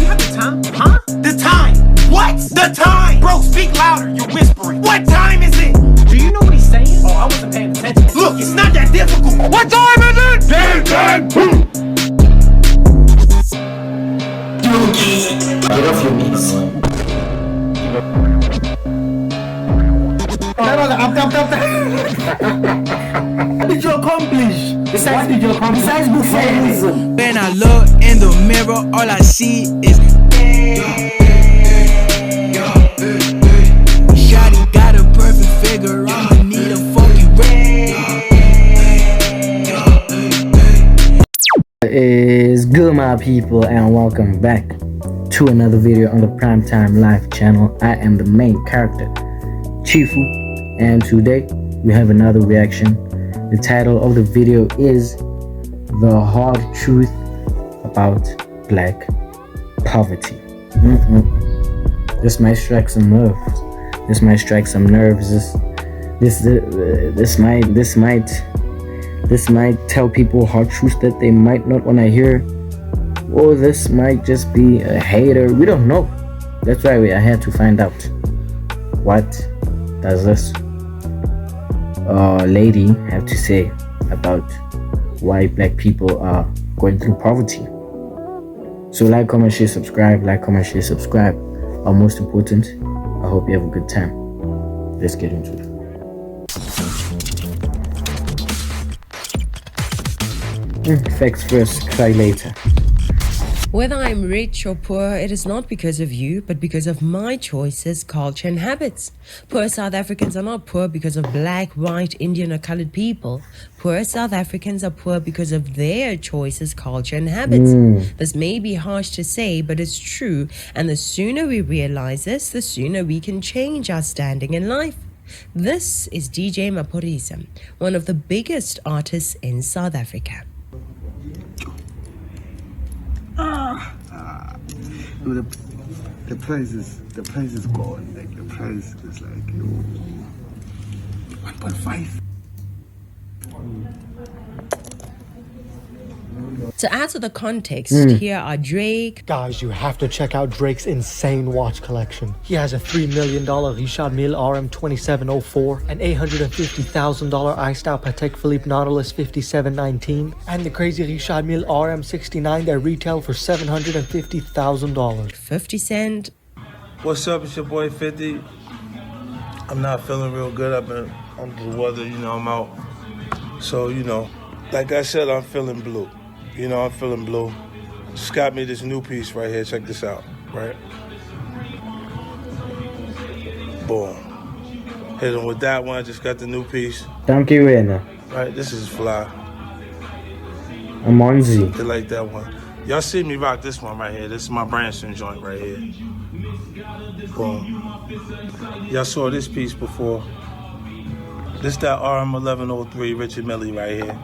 have the time? Huh? The time. What? The time. Bro, speak louder. You're whispering. What time is it? Do you know what he's saying? Oh, I wasn't paying attention. Look, it's not that difficult. What time is it? Damn time. Get off your knees. What did you accomplish? Besides buffoonism. When I look in the mirror, all I see is Shawty got a perfect figure, I'ma need a fucking Is good, my people, and welcome back to another video on the Primetime Live channel. I am the main character, Chifu, and today we have another reaction. The title of the video is The Hard Truth About Black Poverty. This might strike some nerves. This might tell people hard truths that they might not want to hear, or this might just be a hater. We don't know. That's why we are here to find out. What does this lady have to say about why black people are going through poverty? So like, comment, share, subscribe. Like, comment, share, subscribe are most important. I hope you have a good time. Let's get into it. Facts first, cry later. Whether I'm rich or poor, it is not because of you, but because of my choices, culture, and habits. Poor South Africans are not poor because of black, white, Indian, or colored people. Poor South Africans are poor because of their choices, culture, and habits. This may be harsh to say, but it's true. And the sooner we realize this, the sooner we can change our standing in life. This is DJ Maphorisa, one of the biggest artists in South Africa. The price is gone. Like the price is like 1.5. To add to the context, here are Drake. Guys, you have to check out Drake's insane watch collection. He has a $3 million Richard Mille RM 2704, an $850,000 I-Style Patek Philippe Nautilus 5719, and the crazy Richard Mille RM 69 that retail for $750,000. 50 Cent. What's up? It's your boy 50. I'm not feeling real good. I've been under the weather, I'm out. So, like I said, I'm feeling blue. I'm feeling blue. Just got me this new piece right here. Check this out, right? Boom. Hit him with that one. Just got the new piece. Thank you, Rena. Right, this is fly. Amonzi. They like that one. Y'all see me rock this one right here. This is my Branson joint right here. Boom. Y'all saw this piece before. This that RM1103 Richard Mille right here.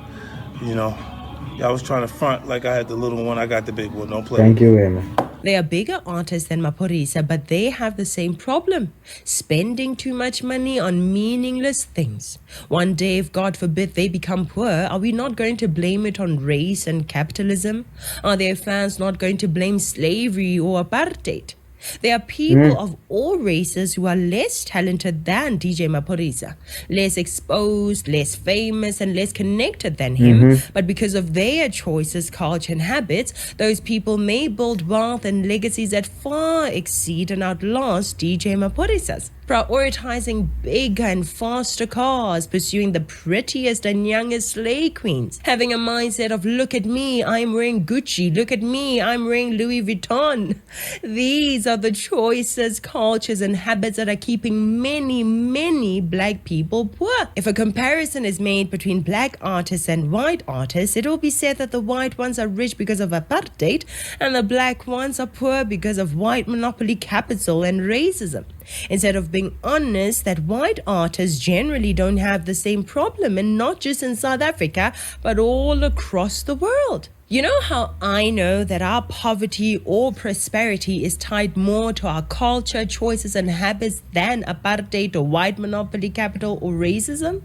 Y'all was trying to front like I had the little one. I got the big one. Don't play. Thank you, Rena. They are bigger artists than Maphorisa, but they have the same problem. Spending too much money on meaningless things. One day, if God forbid they become poor, are we not going to blame it on race and capitalism? Are their fans not going to blame slavery or apartheid? There are people of all races who are less talented than DJ Maphorisa, less exposed, less famous, and less connected than him. But because of their choices, culture, and habits, those people may build wealth and legacies that far exceed and outlast DJ Maphorisa's. Prioritizing bigger and faster cars, pursuing the prettiest and youngest slay queens, having a mindset of look at me, I'm wearing Gucci, look at me, I'm wearing Louis Vuitton. These are the choices, cultures, and habits that are keeping many, many black people poor. If a comparison is made between black artists and white artists, it will be said that the white ones are rich because of apartheid and the black ones are poor because of white monopoly capital and racism. Instead of being honest that white artists generally don't have the same problem, and not just in South Africa, but all across the world. You know how I know that our poverty or prosperity is tied more to our culture, choices, and habits than apartheid or white monopoly capital or racism?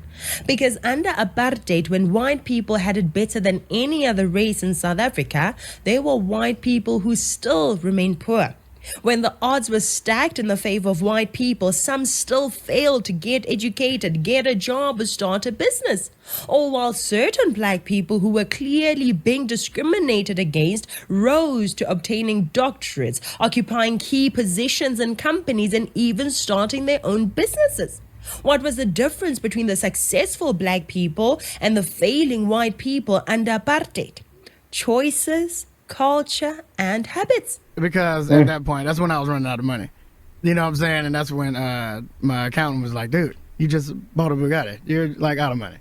Because under apartheid, when white people had it better than any other race in South Africa, there were white people who still remained poor. When the odds were stacked in the favor of white people, some still failed to get educated, get a job, or start a business. All while certain black people who were clearly being discriminated against rose to obtaining doctorates, occupying key positions in companies, and even starting their own businesses. What was the difference between the successful black people and the failing white people under apartheid? Choices, culture, and habits. Because at that point, that's when I was running out of money. You know what I'm saying? And that's when my accountant was like, dude, you just bought a Bugatti. You're like out of money.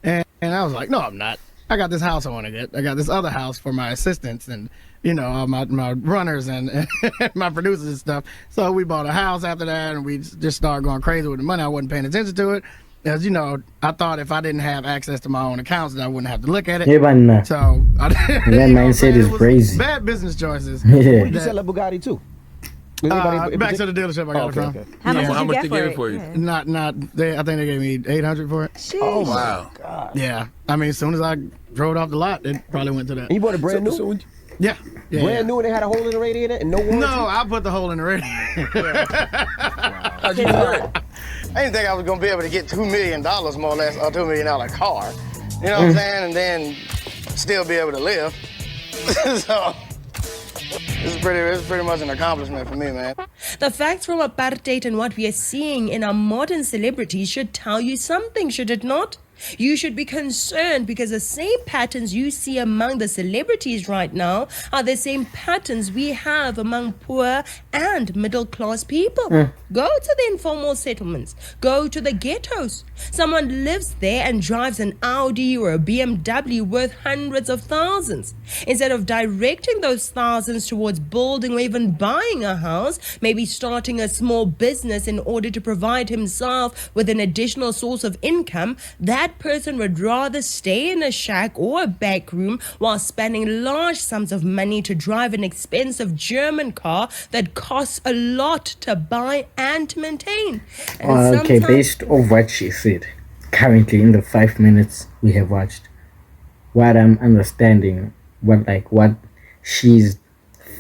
And I was like, no, I'm not. I got this house I want to get. I got this other house for my assistants and, you know, my runners and my producers and stuff. So we bought a house after that and we just started going crazy with the money. I wasn't paying attention to it. As you know, I thought if I didn't have access to my own accounts, that I wouldn't have to look at it. Yeah, but So that mindset is crazy. Bad business choices. Yeah. You sell a Bugatti too? Back to the dealership I got it from. Okay. How much Yeah. did you get for it? you? I think they gave me $800 for it. Oh Wow. God. Yeah, I mean, as soon as I drove it off the lot, it probably went to that. And you bought it brand new? So when Yeah, yeah. Brand new and it had a hole in the radiator and no warranty? No, I put the hole in the radiator. how'd you do that? I didn't think I was gonna be able to get $2 million more or less, or $2 million car. You know what I'm saying? And then still be able to live. So it's pretty much an accomplishment for me, man. The facts from apartheid and what we are seeing in our modern celebrities should tell you something, should it not? You should be concerned because the same patterns you see among the celebrities right now are the same patterns we have among poor and middle class people. Go to the informal settlements. Go to the ghettos. Someone lives there and drives an Audi or a BMW worth hundreds of thousands. Instead of directing those thousands towards building or even buying a house, maybe starting a small business in order to provide himself with an additional source of income, that person would rather stay in a shack or a back room while spending large sums of money to drive an expensive German car that costs a lot to buy and to maintain. And Okay, sometimes- based on what she said, currently in the 5 minutes we have watched, what I'm understanding, what she's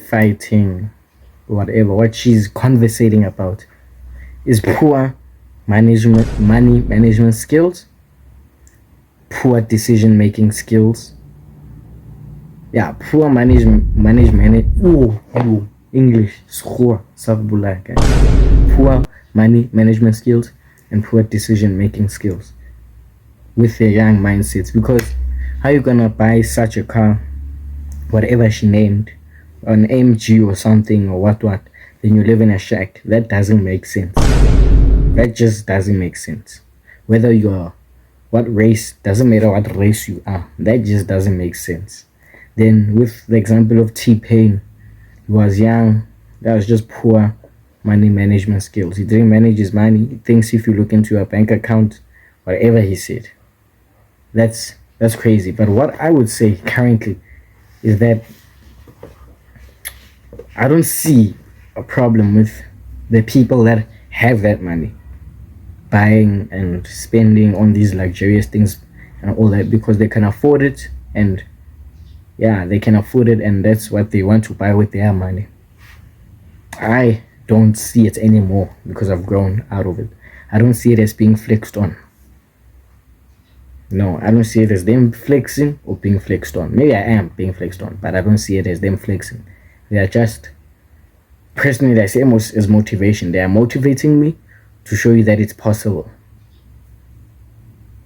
fighting, whatever, what she's conversating about is poor money management skills, poor decision-making skills. Yeah, poor English. Poor money management skills and poor decision-making skills with their young mindsets. Because how you gonna buy such a car, whatever she named, an AMG or something or what, then you live in a shack? That doesn't make sense. That just doesn't make sense. Whether you're what race, doesn't matter what race you are. That just doesn't make sense. Then with the example of T-Pain, he was young. That was just poor money management skills. He didn't manage his money. He thinks if you look into your bank account, whatever he said, that's crazy. But what I would say currently is that I don't see a problem with the people that have that money buying and spending on these luxurious things and all that, because they can afford it, and yeah, they can afford it, and that's what they want to buy with their money. I don't see it anymore because I've grown out of it. I don't see it as being flexed on. No, I don't see it as them flexing or being flexed on. Maybe I am being flexed on, but I don't see it as them flexing. They are just, personally, I see it as motivation. They are motivating me to show you that it's possible.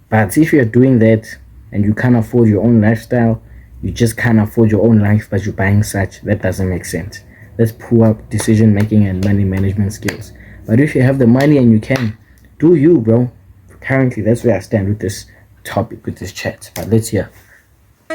But if you're doing that and you can't afford your own lifestyle, you just can't afford your own life, but you're buying such, that doesn't make sense. That's poor decision making and money management skills. But if you have the money and you can, do you, bro. Currently, that's where I stand with this topic, with this chat. But let's hear.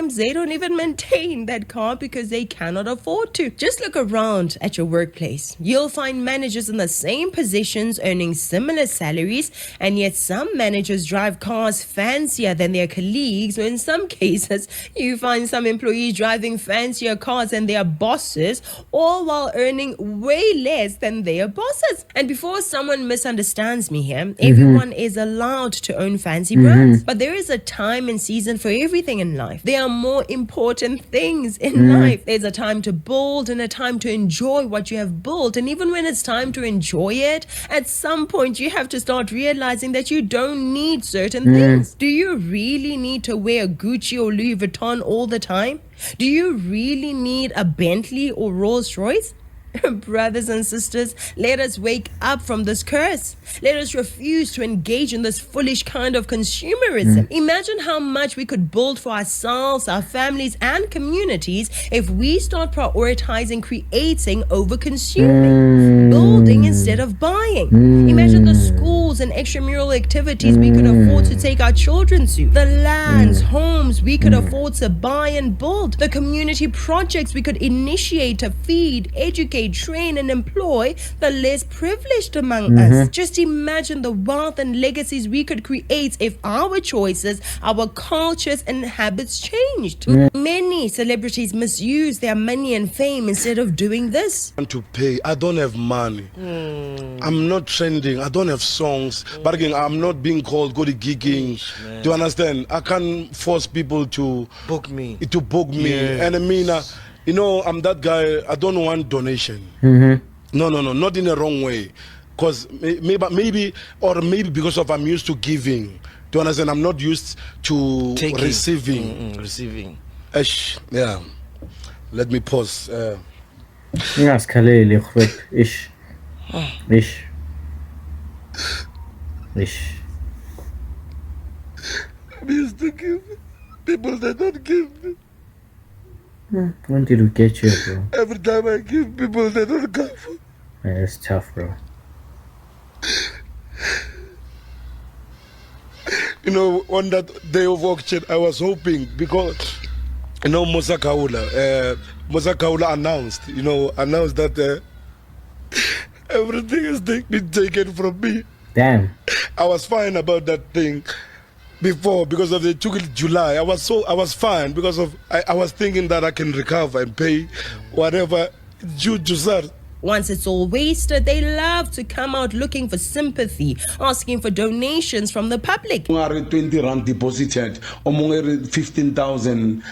they don't even maintain that car because they cannot afford to. Just look around at your workplace. You'll find managers in the same positions earning similar salaries, and yet some managers drive cars fancier than their colleagues, or in some cases, you find some employees driving fancier cars than their bosses, all while earning way less than their bosses. And before someone misunderstands me here, everyone is allowed to own fancy brands, but there is a time and season for everything in life. There are more important things in life. There's a time to build and a time to enjoy what you have built. And even when it's time to enjoy it, at some point you have to start realizing that you don't need certain things. Do you really need to wear Gucci or Louis Vuitton all the time? Do you really need a Bentley or Rolls Royce? Brothers and sisters, let us wake up from this curse. Let us refuse to engage in this foolish kind of consumerism. Imagine how much we could build for ourselves, our families, and communities if we start prioritizing creating over consuming, building instead of buying. Imagine the schools and extramural activities we could afford to take our children to, the lands, homes we could afford to buy and build, the community projects we could initiate to feed, educate, train, and employ the less privileged among us. Just imagine the wealth and legacies we could create if our choices, our cultures, and habits changed. Many celebrities misuse their money and fame instead of doing this. To pay, I don't have money. I'm not trending. I don't have songs. But again, I'm not being called go to gigging. Do you understand? I can't force people to Book me. And I mean, you know, I'm that guy. I don't want donation. No, not in a wrong way. Because maybe because of I'm used to giving. Do you understand? I'm not used to Taking. receiving. Receiving. Yeah. Let me pause. ناس كليل يخرب إيش I'm used to give people that don't give me. When did we get you, bro? Every time I give people, they don't come. Yeah, it's tough, bro. You know, on that day of auction, I was hoping because, you know, Musa Kaula announced that everything is been taken from me. Damn. I was fine about that thing before because of they took it July. I was fine because of I was thinking that I can recover and pay whatever due to that. Once it's all wasted, they love to come out looking for sympathy, asking for donations from the public. 20 rand deposited, 15,000.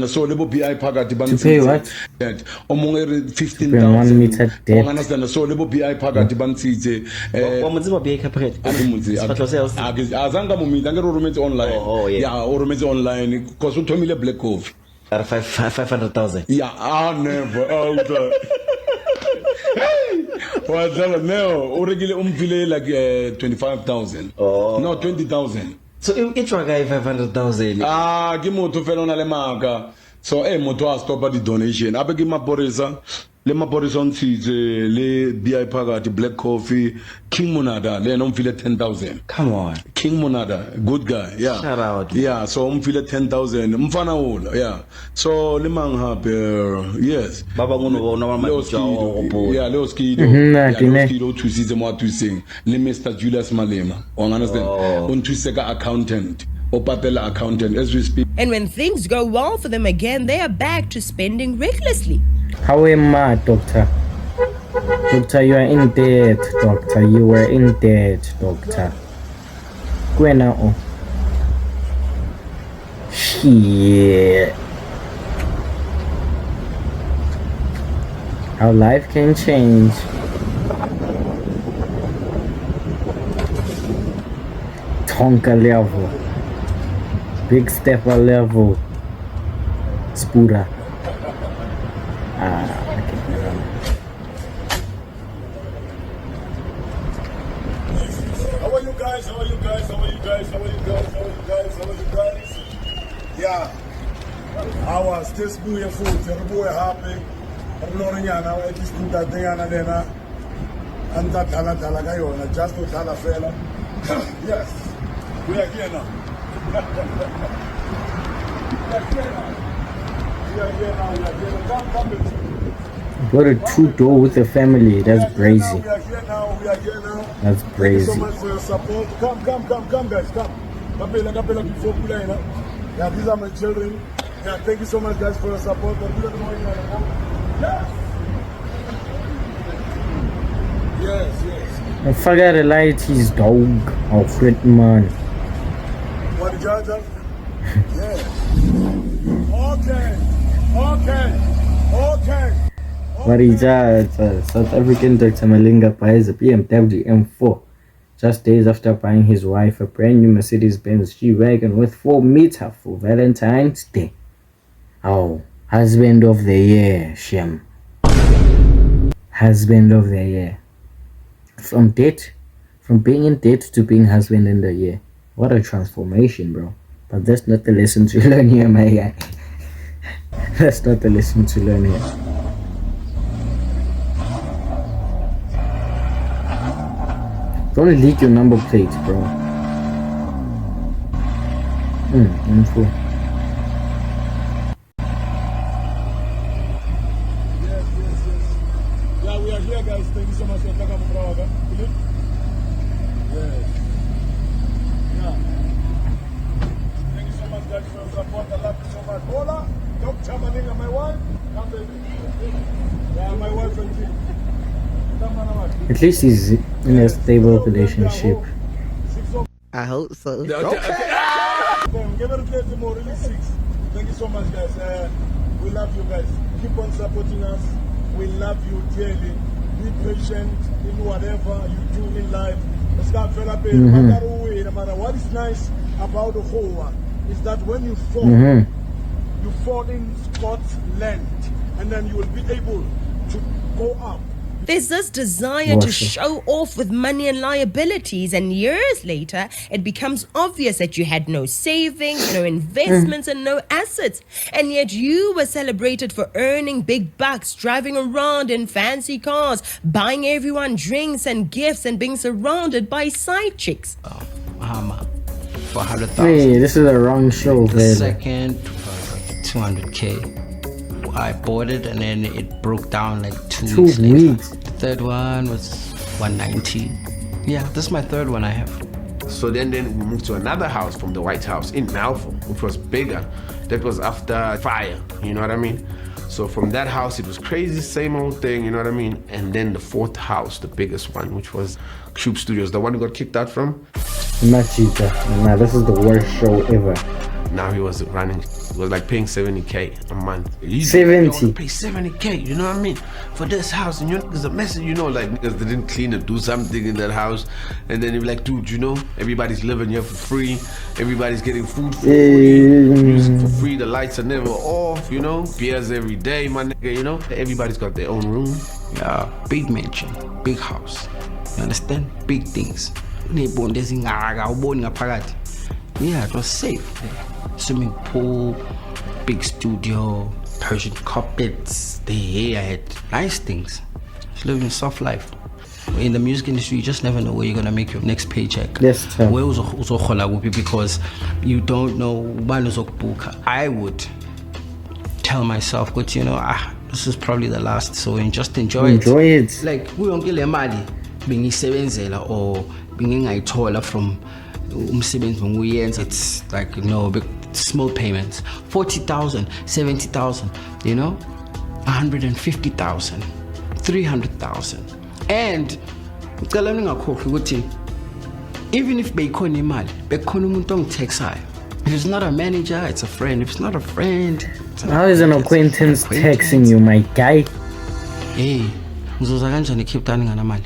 So lebo BI phakathi To pay what? 15,000. 1 meter debt. So lebo BI phakathi bantsitse azanga mumita ngero romance online. Yeah, or romance online because uthomile black coffee. 500,000. Yeah, never. No, already like 25,000. No, 20,000. So each one guy 500,000. Give me to fellow Nalemaka. So moto stop the donation. I begin my borisa. Le maporisa on le BI Paga, the black coffee, King Monada, le non feel 10,000. Come on. King Monada, good guy, yeah. Shout out. Yeah, so feel 10,000. Mfana ul, yeah. So le man have yes. Baba Mono no yeah, Leo Skido. Yeah, Leo Skido to see the more to sing. Le Mr. Julius Malema. On understand? On to seka accountant. Opatela accountant as we speak. And when things go well for them again, they are back to spending recklessly. How am I, doctor? Doctor, you are in debt, doctor. You were in debt, doctor. Go now. Shit. How life can change. Tonka level. Big stepper level. Spura. How are you guys? Yeah. I was just doing food. Terrible happy. I'm not in Yana. I just do that thing and that Tala Gayona. Just to Tala fella. Yes. We are here now. What a two-door with a family. That's crazy. We are here now. That's Thank you crazy. so much for your support. Come, guys, come. Kapela before Pula, yeah, these are my children. Yeah, thank you so much, guys, for your support. Yes. And forget the light, his dog. Oh, great man. What did you just? Yes. Okay. What is that? South African Dr. Malinga buys a BMW M4 just days after buying his wife a brand new Mercedes-Benz G-Wagon with 4-meter for Valentine's Day. Oh, husband of the year, Shem. Husband of the year. From being in debt to being husband in the year. What a transformation, bro. But that's not the lesson to learn here, my guy. That's not the lesson to learn here. Don't leak your number plate, bro. Info. Yes. Yeah, we are here, guys. Thank you so much for coming from Yes. Yeah. Thank you so much, guys, for your support. I love you so much. Hola, Dr. Malinga, my wife. Come, baby. Yeah, my wife and kid. At least he's in a stable relationship. I hope so. Give it a 30 more, really 6. Thank you so much, guys. We love you guys. Keep on supporting us. We love you dearly. Be patient in whatever you do in life. What is nice about the whole one is that when you fall, you fall in Scotland, and then you will be able to go up. There's this desire to show off with money and liabilities, and years later, it becomes obvious that you had no savings, no investments, and no assets. And yet you were celebrated for earning big bucks, driving around in fancy cars, buying everyone drinks and gifts, and being surrounded by side chicks. For 100,000. Hey, this is the wrong show, The man. second was like 200K. I bought it and then it broke down like 2 weeks later. The third one was 190. Yeah, this is my third one I have. So then we moved to another house from the White House in Melville, which was bigger. That was after fire, you know what I mean? So from that house, it was crazy, same old thing, you know what I mean? And then the fourth house, the biggest one, which was Cube Studios, the one we got kicked out from. Machita. Nah, this is the worst show ever. Now he was running, it was like paying 70K a month. 70? Pay 70K, you know what I mean? For this house, and you know, it's a mess, you know, like niggas they didn't clean it, do something in that house. And then they were like, dude, you know, everybody's living here for free. Everybody's getting food for free, music for free, the lights are never off, you know? Beers every day, my nigga, you know? Everybody's got their own room. Yeah, big mansion, big house. You understand? Big things. Yeah, it was safe. Swimming pool, big studio, Persian carpets, the hair, I had nice things. Just living a soft life. In the music industry, you just never know where you're gonna make your next paycheck. Yes, sir. Where because you don't know when uzokbuka. I would tell myself, but you know, this is probably the last, so just enjoy it. Enjoy it. Like kuyonke mali bengiyisebenzela or bengingayithola from umsebenzi ngoyenza. It's like, you know, big small payments, 40,000, 70,000, you know, 150,000, 300,000. And even if bekhona imali, bekhona umuntu ongithexayo. If it's not a manager, it's a friend. If it's not a friend, how is an acquaintance texting you, my guy? Hey, ngizoza kanjani Cape Town nganamali?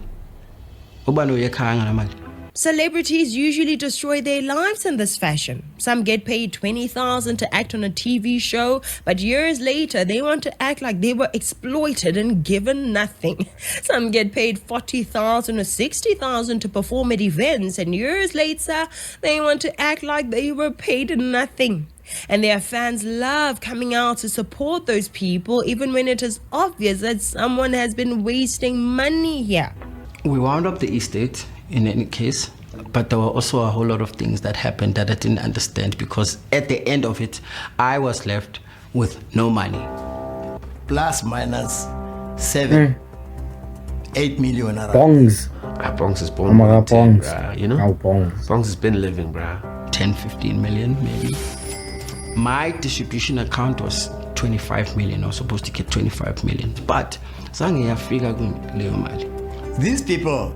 Ubani uyekhaya nganamali? Celebrities usually destroy their lives in this fashion. Some get paid 20,000 to act on a TV show, but years later they want to act like they were exploited and given nothing. Some get paid 40,000 or 60,000 to perform at events, and years later they want to act like they were paid nothing. And their fans love coming out to support those people, even when it is obvious that someone has been wasting money here. We wound up the estate in any case. But there were also a whole lot of things that happened that I didn't understand, because at the end of it, I was left with no money. Plus minus 7, 8 million. Bongs. Bongs is born. Bongs. You know? Bongs. Bongs has been living, bruh. 10, 15 million, maybe. My distribution account was 25 million. I was supposed to get 25 million. But, these people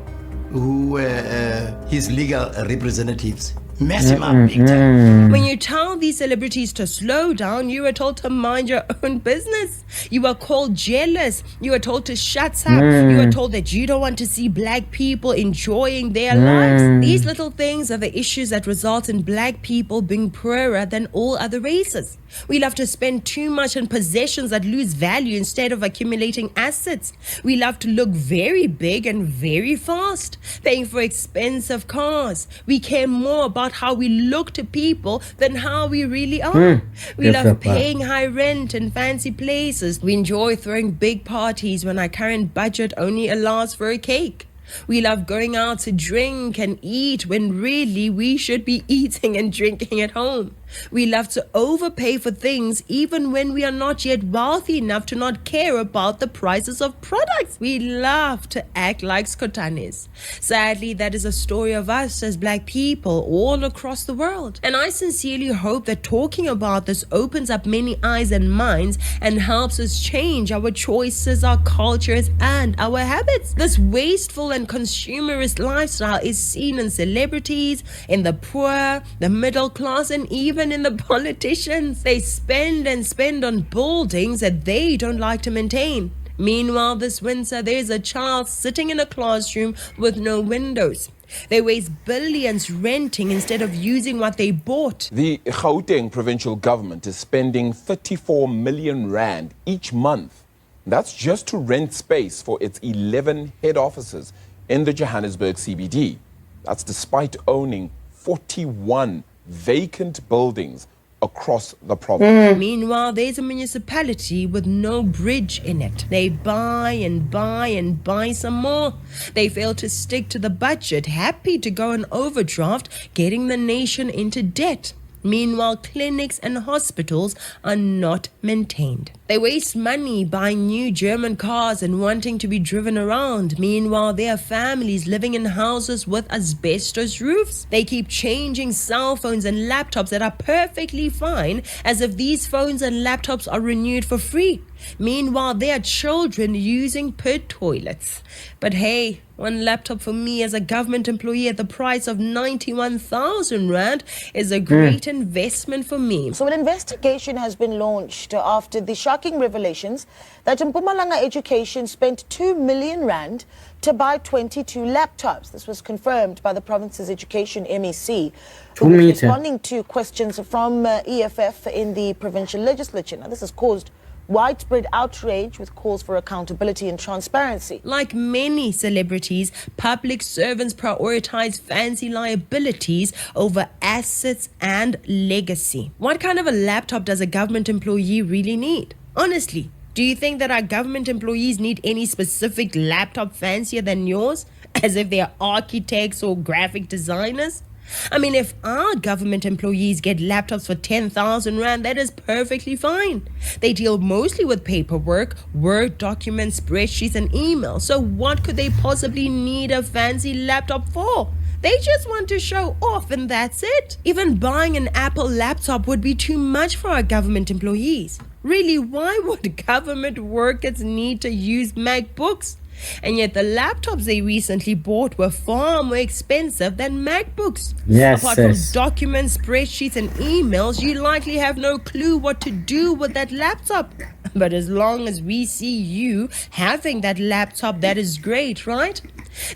who were his legal representatives mess him up big time. When you tell these celebrities to slow down, you are told to mind your own business. You are called jealous. You are told to shut up. You are told that you don't want to see black people enjoying their lives. These little things are the issues that result in black people being poorer than all other races. We love to spend too much on possessions that lose value instead of accumulating assets. We love to look very big and very fast, paying for expensive cars. We care more about how we look to people than how we really are. We love paying high rent in fancy places. We enjoy throwing big parties when our current budget only allows for a cake. We love going out to drink and eat when really we should be eating and drinking at home. We love to overpay for things even when we are not yet wealthy enough to not care about the prices of products. We love to act like Skotanis. Sadly, that is a story of us as black people all across the world. And I sincerely hope that talking about this opens up many eyes and minds and helps us change our choices, our cultures, and our habits. This wasteful and consumerist lifestyle is seen in celebrities, in the poor, the middle class, and even in the politicians. They spend and spend on buildings that they don't like to maintain. Meanwhile, this winter, there's a child sitting in a classroom with no windows. They waste billions renting instead of using what they bought. The Gauteng provincial government is spending 34 million rand each month. That's just to rent space for its 11 head offices in the Johannesburg CBD. That's despite owning 41 vacant buildings across the province. Meanwhile, there's a municipality with no bridge in it. They buy and buy and buy some more. They fail to stick to the budget, happy to go on overdraft, getting the nation into debt. Meanwhile, clinics and hospitals are not maintained. They waste money buying new German cars and wanting to be driven around. Meanwhile, there are families living in houses with asbestos roofs. They keep changing cell phones and laptops that are perfectly fine, as if these phones and laptops are renewed for free. Meanwhile, there are children using pit toilets. But hey, one laptop for me as a government employee at the price of 91,000 rand is a great investment for me. So an investigation has been launched after the shocking revelations that Mpumalanga Education spent 2 million rand to buy 22 laptops. This was confirmed by the province's education MEC, who was responding to questions from EFF in the provincial legislature. Now, this has caused widespread outrage with calls for accountability and transparency. Like many celebrities, public servants prioritize fancy liabilities over assets and legacy. What kind of a laptop does a government employee really need? Honestly, do you think that our government employees need any specific laptop fancier than yours? As if they are architects or graphic designers? I mean, if our government employees get laptops for 10,000 rand, that is perfectly fine. They deal mostly with paperwork, Word documents, spreadsheets, and emails. So what could they possibly need a fancy laptop for? They just want to show off and that's it. Even buying an Apple laptop would be too much for our government employees. Really, why would government workers need to use MacBooks? And yet the laptops they recently bought were far more expensive than MacBooks. Yes, Apart from documents, spreadsheets, and emails, you likely have no clue what to do with that laptop. But as long as we see you having that laptop, that is great, right?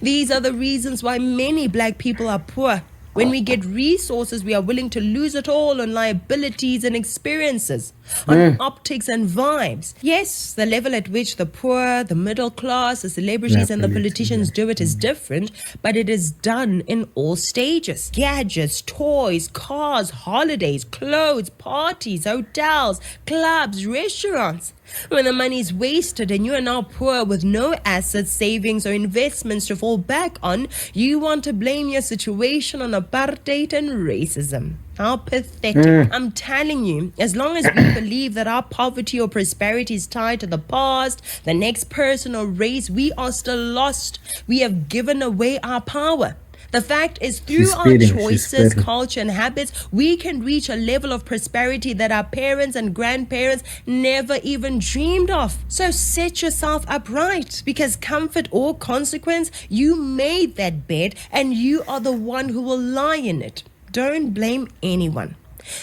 These are the reasons why many black people are poor. When we get resources, we are willing to lose it all on liabilities and experiences. on optics and vibes. Yes, the level at which the poor, the middle class, the celebrities and the politicians do it is different, but it is done in all stages. Gadgets, toys, cars, holidays, clothes, parties, hotels, clubs, restaurants. When the money is wasted and you are now poor with no assets, savings or investments to fall back on, you want to blame your situation on apartheid and racism. How pathetic. I'm telling you, as long as we believe that our poverty or prosperity is tied to the past, the next person or race, we are still lost. We have given away our power. The fact is, through our choices, culture, and habits, we can reach a level of prosperity that our parents and grandparents never even dreamed of. So set yourself up right, because comfort or consequence, you made that bed and you are the one who will lie in it. Don't blame anyone.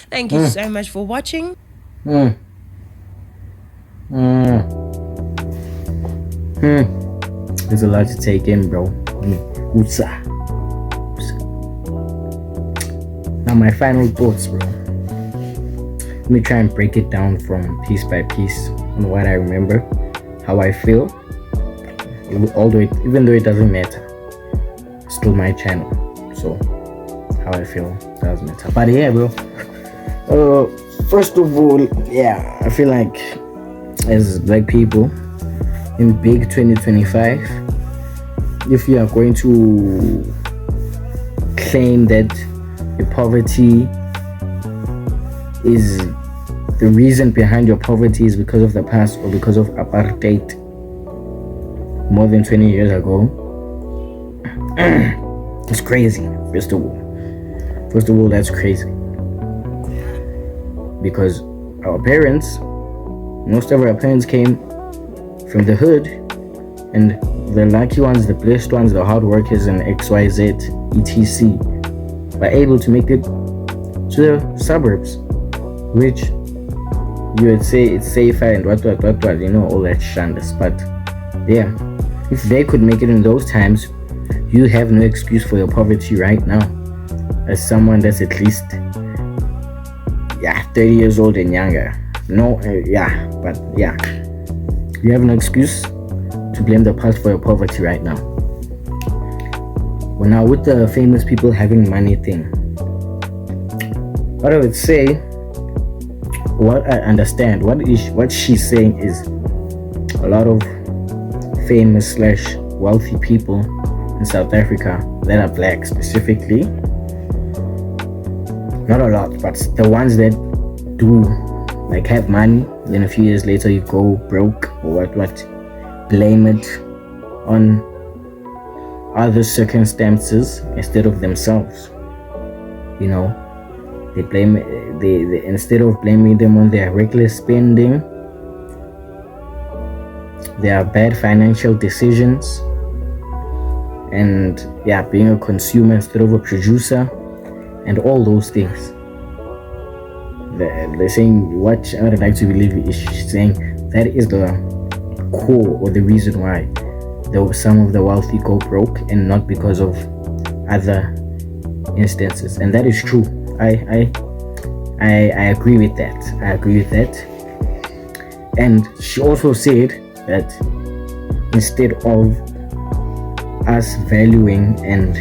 Thank you so much for watching. There's a lot to take in, bro. Now my final thoughts, bro. Let me try and break it down from piece by piece on what I remember, how I feel. Even though it doesn't matter, it's still my channel, so how I feel doesn't matter. But yeah, bro. First of all, yeah, I feel like as black people in big 2025, if you are going to claim that your poverty is the reason behind your poverty is because of the past or because of apartheid more than 20 years ago, it's crazy. First of all, that's crazy, because our parents, most of our parents came from the hood, and the lucky ones, the blessed ones, the hard workers and XYZ etc were able to make it to the suburbs, which you would say it's safer and what, you know, all that shandas. But yeah, if they could make it in those times, you have no excuse for your poverty right now. As someone that's at least 30 years old and younger, but you have no excuse to blame the past for your poverty right now. Well, now with the famous people having money thing, what I would say, what I understand, what she's saying is a lot of famous / wealthy people in South Africa that are black specifically, not a lot, but the ones that do like have money, then a few years later you go broke or what, blame it on other circumstances instead of themselves. You know, they blame they instead of blaming them on their reckless spending, their bad financial decisions, and being a consumer instead of a producer, and all those things. They're saying, what I would like to believe is saying that is the core or the reason why some of the wealthy go broke, and not because of other instances. And that is true. I agree with that. And she also said that instead of us valuing and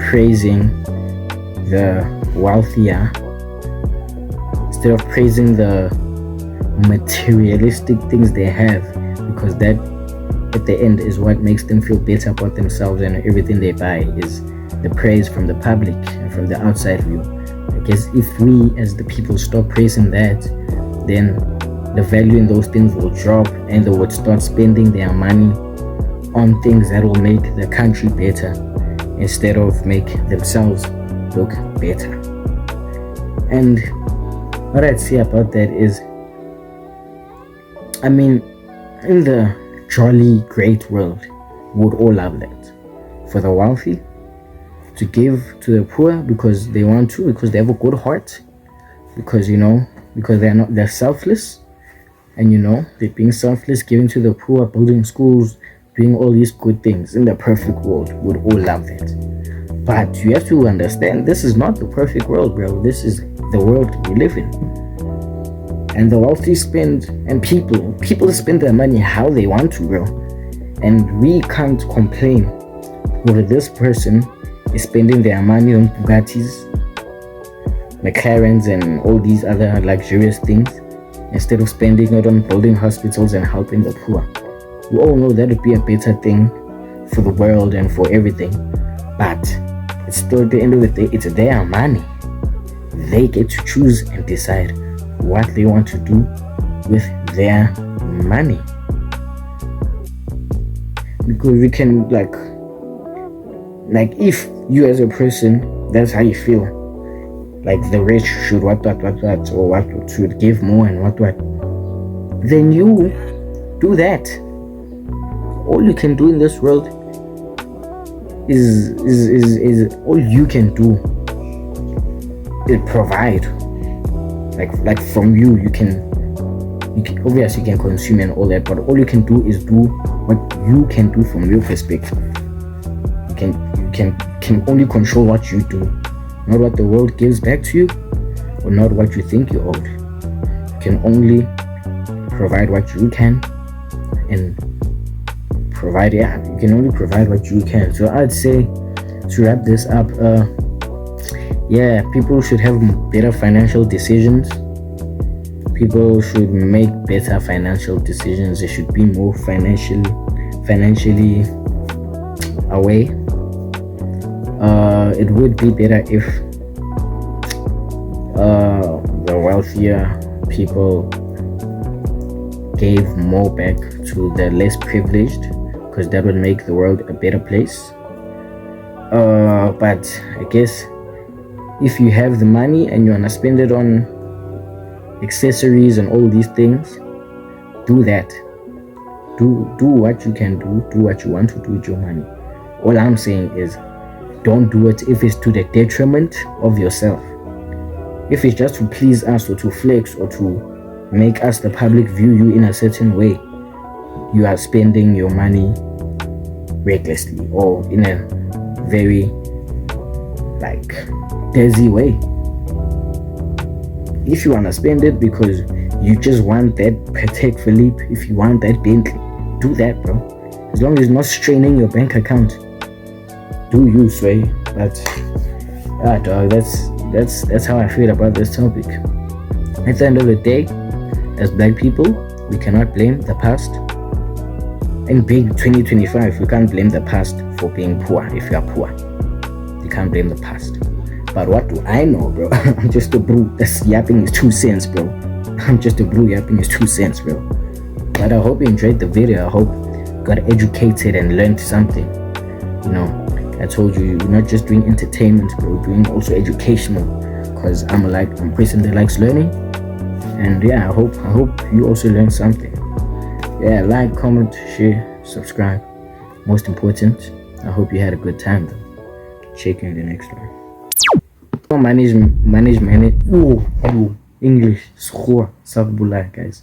praising the wealthier, instead of praising the materialistic things they have, because that at the end is what makes them feel better about themselves, and everything they buy is the praise from the public and from the outside view. I guess if we as the people stop praising that, then the value in those things will drop, and they would start spending their money on things that will make the country better instead of make themselves look better. And what I'd say about that is, I mean, in the jolly great world, we would all love that, for the wealthy to give to the poor because they want to, because they have a good heart, because they're selfless, and they're being selfless, giving to the poor, building schools, doing all these good things. In the perfect world, we'd all love that. But you have to understand, this is not the perfect world, bro. This is the world we live in. And the wealthy spend, and people spend their money how they want to, bro. And we can't complain whether this person is spending their money on Bugattis, McLarens, and all these other luxurious things instead of spending it on building hospitals and helping the poor. We all know that would be a better thing for the world and for everything, but it's still at the end of the day, it's their money. They get to choose and decide what they want to do with their money. Because we can like if you as a person, that's how you feel, like the rich should what, or what should give more and what, then you do that. All you can do in this world is all you can do is provide. Like from you can obviously you can consume and all that, but all you can do is do what you can do from your perspective. You can only control what you do, not what the world gives back to you, or not what you think you owed. You can only provide what you can, and you can only provide what you can. So I'd say, to wrap this up, people should have better financial decisions. People should make better financial decisions. They should be more financially aware. It would be better if the wealthier people gave more back to the less privileged, because that would make the world a better place. But I guess if you have the money and you want to spend it on accessories and all these things, do that. Do what you can do what you want to do with your money. All I'm saying is, don't do it if it's to the detriment of yourself. If it's just to please us or to flex or to make us, the public, view you in a certain way, you are spending your money recklessly or in a very dizzy way. If you want to spend it because you just want that Patek Philippe, if you want that Bentley, do that, bro. As long as it's not straining your bank account, do you, Sway. But dog, that's how I feel about this topic. At the end of the day, as black people, we cannot blame the past. In big 2025, we can't blame the past for being poor. If you are poor, you can't blame the past. But what do I know, bro? I'm just a bro that's yapping his 2 cents, bro. I'm just a bro yapping his 2 cents, bro. But I hope you enjoyed the video. I hope you got educated and learned something. You know, I told you, you're not just doing entertainment, bro. You're doing also educational. Because I'm a person that likes learning. And yeah, I hope you also learned something. Yeah, like, comment, share, subscribe. Most important, I hope you had a good time though. Check you in the next one. Manage English, score, guys.